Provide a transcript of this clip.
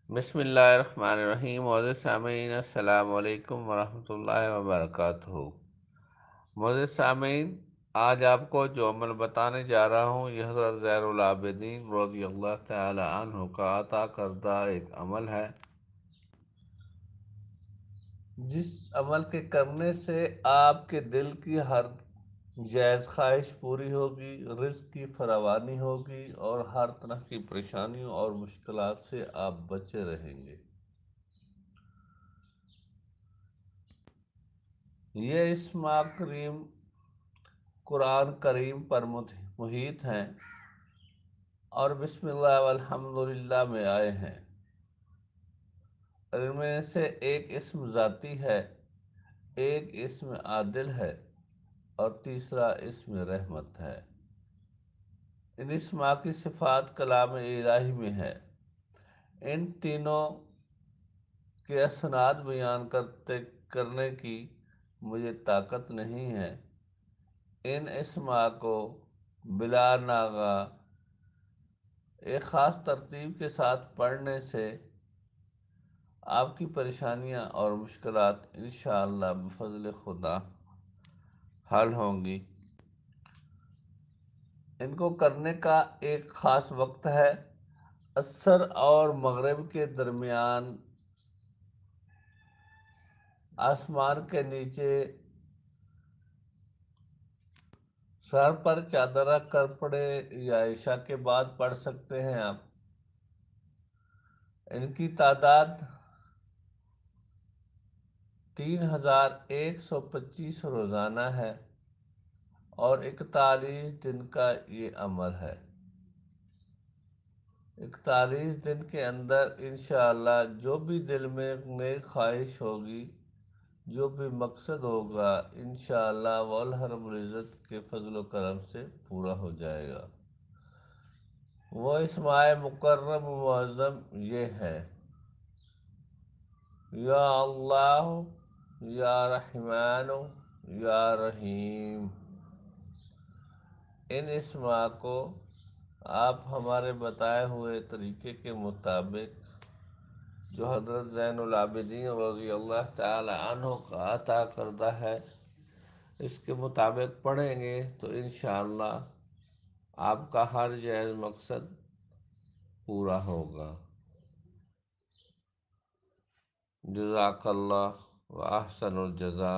بسم اللہ الرحمن الرحیم۔ معزز سامعین، السلام علیکم ورحمۃ اللہ وبرکاتہ۔ معزز سامعین، آج آپ کو جو عمل بتانے جا رہا ہوں یہ حضرت زین العابدین رضی اللہ تعالی عنہ کا عطا کردہ ایک عمل ہے، جس عمل کے کرنے سے آپ کے دل کی ہر جائز خواہش پوری ہوگی، رزق کی فراوانی ہوگی اور ہر طرح کی پریشانیوں اور مشکلات سے آپ بچے رہیں گے۔ یہ اسم کریم قرآن کریم پر محیط ہیں اور بسم اللہ والحمدللہ میں آئے ہیں۔ ان میں سے ایک اسم ذاتی ہے، ایک اسم عادل ہے اور تیسرا اسم رحمت ہے۔ ان اسماء کی صفات کلام الہی میں ہے۔ ان تینوں کے اسناد بیان کرنے کی مجھے طاقت نہیں ہے۔ ان اسماء کو بلا ناغہ ایک خاص ترتیب کے ساتھ پڑھنے سے آپ کی پریشانیاں اور مشکلات انشاءاللہ بفضل خدا حل ہوں گی۔ ان کو کرنے کا ایک خاص وقت ہے۔ عصر اور مغرب کے درمیان آسمان کے نیچے سر پر چادر رکھ کر پڑھے یا عشاء کے بعد پڑھ سکتے ہیں آپ۔ ان کی تعداد 3125 روزانہ ہے اور 41 دن کا یہ عمل ہے۔ 41 دن کے اندر انشاءاللہ جو بھی دل میں نیک خواہش ہوگی، جو بھی مقصد ہوگا، انشاءاللہ وہ اللہ رب العزت کے فضل و کرم سے پورا ہو جائے گا۔ وہ اسماء مکرم و معظم یہ ہے: یا اللہ، یا رحمان، یا رحیم۔ ان اسماء کو آپ ہمارے بتائے ہوئے طریقے کے مطابق، جو حضرت زین العابدین رضی اللہ تعالی عنہ کا عطا کردہ ہے، اس کے مطابق پڑھیں گے تو انشاءاللہ آپ کا ہر جائز مقصد پورا ہوگا۔ جزاک اللہ و احسن الجزا۔